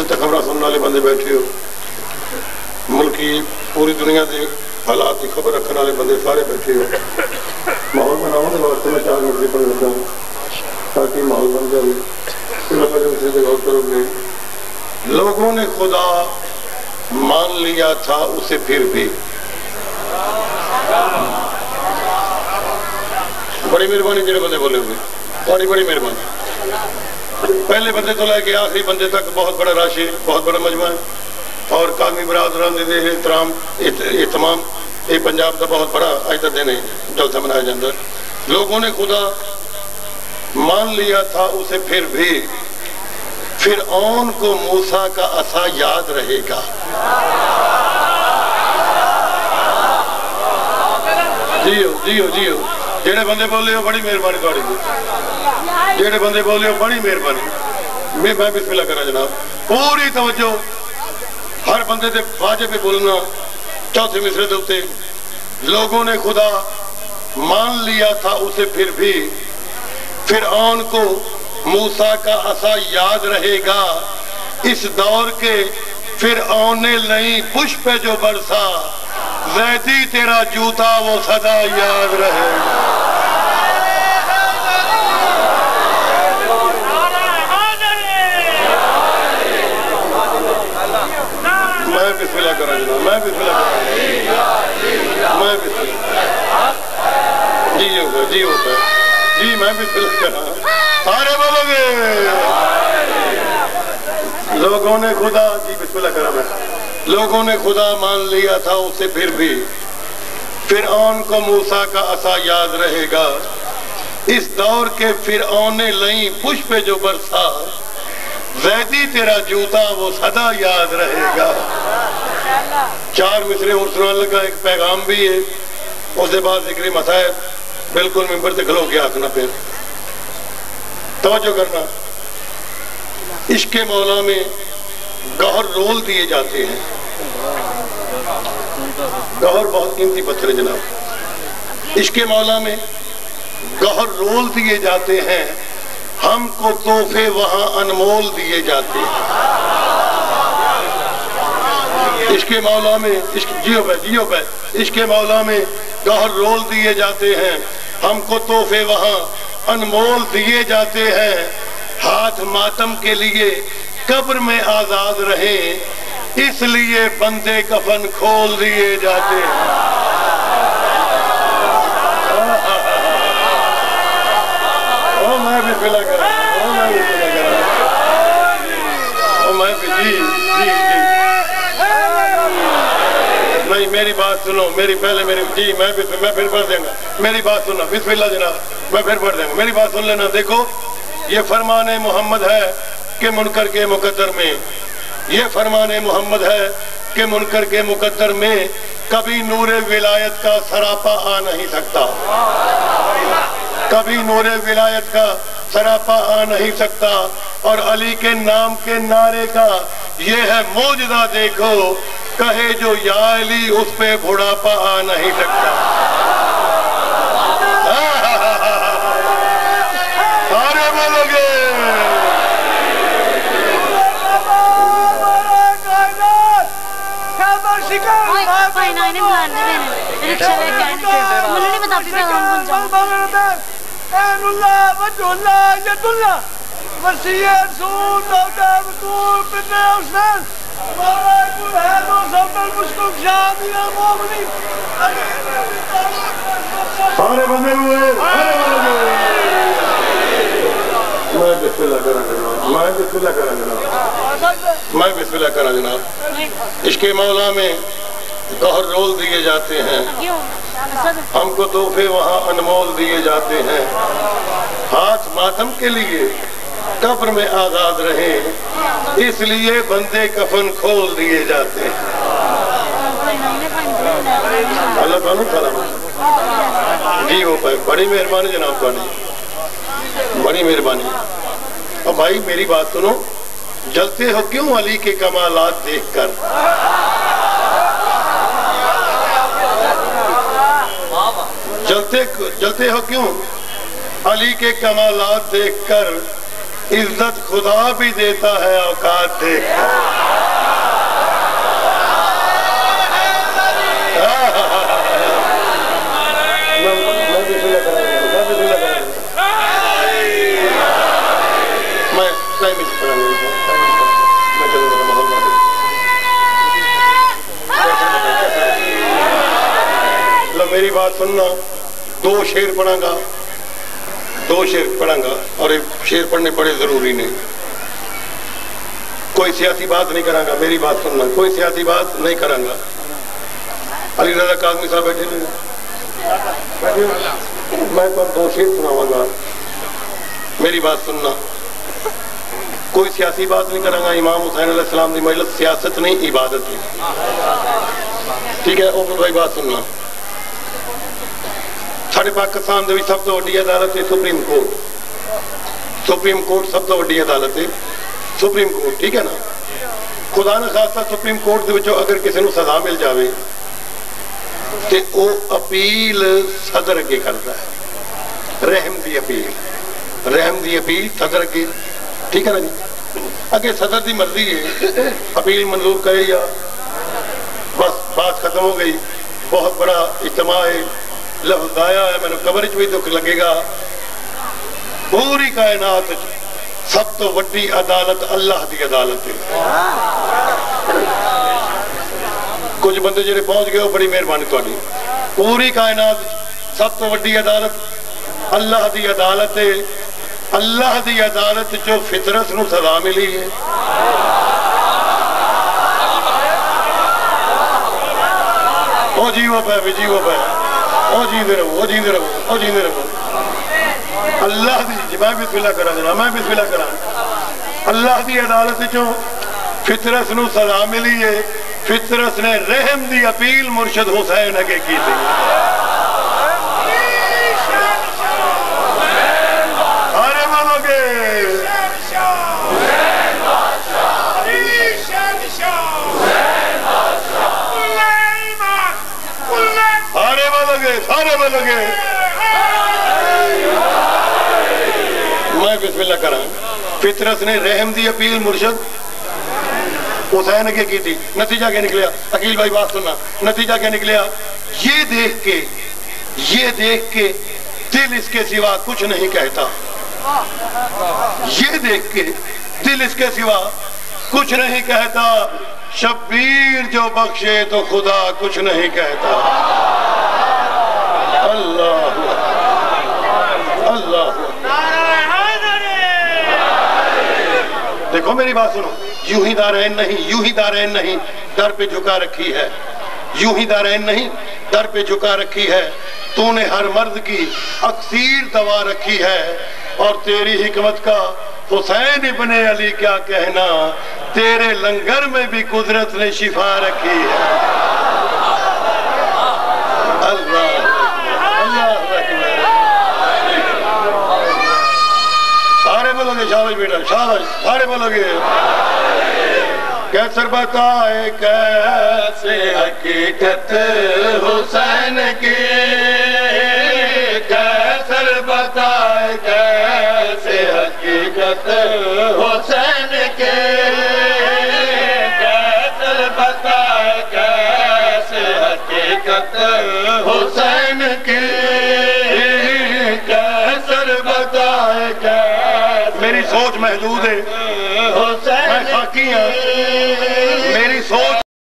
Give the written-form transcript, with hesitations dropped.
جس تک خبر سننے والے بندے بیٹھے ہو، ملکی پوری دنیا کے حالات کی خبر رکھنے والے بندے سارے بیٹھے ہو، ماحول بناؤ کے واسطے میں 4 منٹ پڑھ لیتا ہوں تاکہ ماحول بن جائے. دوسرے سے غور کرو گے. لوگوں نے خدا مان لیا تھا اسے پھر بھی. بڑی مہربانی جڑے بندے بولے ہوئے، بڑی بڑی مہربانی. پہلے بندے تو لے کے آخری بندے تک بہت بڑا رش ہے، بہت بڑا مجمع ہے، اور قومی برادران دے احترام اہتمام. یہ پنجاب کا بہت بڑا اج کا دن ہے، جلسہ منایا جاتا ہے. لوگوں نے خدا مان لیا تھا اسے پھر بھی، فرعون کو موسیٰ کا عصا یاد رہے گا. جیو جیو جیو. جڑے بندے بولے ہو بڑی مہربانی تھوڑی جی. جڑے بندے بولے ہو بڑی مہربانی. میں بسم اللہ کرنا جناب. پوری توجہ ہر بندے دے واجب بولنا. چوتھے مصرے دے اوتے لوگوں نے خدا مان لیا تھا اسے پھر بھی، فرعون کو موسیٰ کا عصا یاد رہے گا. اس دور کے فرعون نے لئی پش پہ جو برسا، زیدی تیرا جوتا وہ صدا یاد رہے گا. میں بسم اللہ کرا جناب. میں بسم اللہ کرا. میں بسم اللہ. جی ہوگا جی ہوگا جی. میں بسم اللہ کرا. سارے بولو گے. لوگوں نے خدا جی بسم اللہ کرا. میں لوگوں نے خدا مان لیا تھا اسے پھر بھی، فرعون کو موسیٰ کا عصا یاد رہے گا. اس دور کے فرعون نے لئی پش پہ جو برسا، زیدی تیرا جوتا وہ صدا یاد رہے گا. 4 مصرے اور سنان لگا. ایک پیغام بھی ہے، اس کے بعد ذکر مسائل. بالکل ممبر سے کھلو کے آخنا. پھر توجہ کرنا. عشق مولا میں گوہر رول دیے جاتے ہیں. گوہر بہت قیمتی پتھر ہے جناب. عشق مولا میں گوہر رول دیے جاتے ہیں. ہم کو تحفے وہاں انمول دیے جاتے ہیں. عشق مولا میں جیو بھائی عشق مولا میں گوہر رول دیے جاتے ہیں. ہم کو تحفے وہاں انمول دیے جاتے ہیں. ہاتھ ماتم کے لیے قبر میں آزاد رہیں، اس لیے بندے کفن کھول دیے جاتے ہیں. میں بھی فلا کرا. میں بھی جی جی جی. نہیں میری بات سنو. میری پہلے میری جی میں پھر پڑھ دیں گا. میری بات سننا. بسم اللہ جناب. میں پھر پڑھ دیں گا. میری بات سن لینا. دیکھو یہ فرمان محمد ہے کہ منکر کے مقدر میں، یہ فرمان محمد ہے کہ منکر کے مقدر میں کبھی نور ولایت کا سراپا آ نہیں سکتا. کبھی نور ولایت کا سراپا آ نہیں سکتا. اور علی کے نام کے نعرے کا یہ ہے معجزہ. دیکھو کہے جو یا علی اس پہ بڑھاپا آ نہیں سکتا. سارے بولو گے. سارے بندے ہوئے. میں بسم اللہ کرا جناب. میں بسم اللہ کرا جناب. میں بسم اللہ کرا جناب. عشق مولا میں گوہر رول دیے جاتے ہیں. ہم کو تحفے وہاں انمول دیے جاتے ہیں. ہاتھ ماتم کے لیے قبر میں آزاد رہیں، اس لیے بندے کفن کھول دیے جاتے ہیں. اللہ تعالیٰ سلام. جی ہو پائے. بڑی مہربانی جناب تھوڑی. بڑی مہربانی. اور بھائی میری بات سنو. جلتے ہو کیوں علی کے کمالات دیکھ کر؟ جلتے ہو کیوں علی کے کمالات دیکھ کر؟ عزت خدا بھی دیتا ہے اوقات دیکھ کر. میری بات سننا، دو شعر پڑھاں گا اور ایک شعر پڑھنے بڑے ضروری نے. کوئی سیاسی بات نہیں کراں گا، میری بات سننا، کوئی سیاسی بات نہیں کراں گا. علی رضا کاظمی صاحب بیٹھے ہیں، میں تو دو شعر سناواں گا، میری بات سننا. کوئی سیاسی بات نہیں کراں گا. امام حسین علیہ السلام دی مجلس سیاست نہیں، عبادت ہے. ٹھیک ہے اوپر بھائی بات سننا. ساڑھے پاکستان دے سب تو وڈی عدالت ہے سپریم کورٹ. سپریم کورٹ سب تو وڈی عدالت ہے سپریم کورٹ. ٹھیک ہے نا. خدا نہ خاصہ سپریم کورٹ دے وچوں اگر کسی نو سزا مل جاوے تے او اپیل صدر اگے کردا ہے. رحم دی اپیل صدر اگے. ٹھیک ہے نا جی. اگے صدر دی مرضی ہے اپیل منظور کرے یا بس بات ختم ہو گئی. بہت بڑا اجتماع ہے، لفظ آیا ہے، میں نے کورج بھی دکھ لگے گا. پوری کائنات سب تو وڈی عدالت اللہ دی عدالت ہے. کچھ بندے جڑے پہنچ گئے بڑی مہربانی تہاڈی. پوری کائنات سب تو وڈی عدالت اللہ دی عدالت ہے. اللہ دی عدالت جو فطرت نو سزا ملی ہے. او جیو پہ جیندے رہو. اللہ دی میں بسم اللہ کراں جناب، میں بسم اللہ کراں. اللہ دی عدالت جو فطرت نو سزا ملی ہے، فطرت نے رحم دی اپیل مرشد حسین اگے کی تھی. سارے بولو گے سارے بولو گے. میں بسم اللہ کراں. فطرت نے رحم دی اپیل مرشد حسین کے کی تھی. نتیجہ کیا نکلیا؟ عقیل بھائی بات سننا. نتیجہ کیا نکلیا؟ یہ دیکھ کے دل اس کے سوا کچھ نہیں کہتا. یہ دیکھ کے دل اس کے سوا کچھ نہیں کہتا. شبیر جو بخشے تو خدا کچھ نہیں کہتا. اللہ دیکھو میری بات سنو. یوں ہی دارین نہیں در پہ جھکا رکھی ہے. یوں ہی دارین نہیں در پہ جھکا رکھی ہے. تو نے ہر مرد کی اکثیر دوا رکھی ہے. اور تیری حکمت کا حسین ابن علی کیا کہنا. تیرے لنگر میں بھی قدرت نے شفا رکھی ہے. شاباش بیٹا شاباش. سارے بولو گے. کیسر بتائے کیسے حقیقت حسین کی. کیسر بتائے کیسے حقیقت حسین کی. کیسر بتائے کیسے حقیقت حسین کی. کیسر بتائے میری سوچ محدود ہے. میں خاکی ہوں.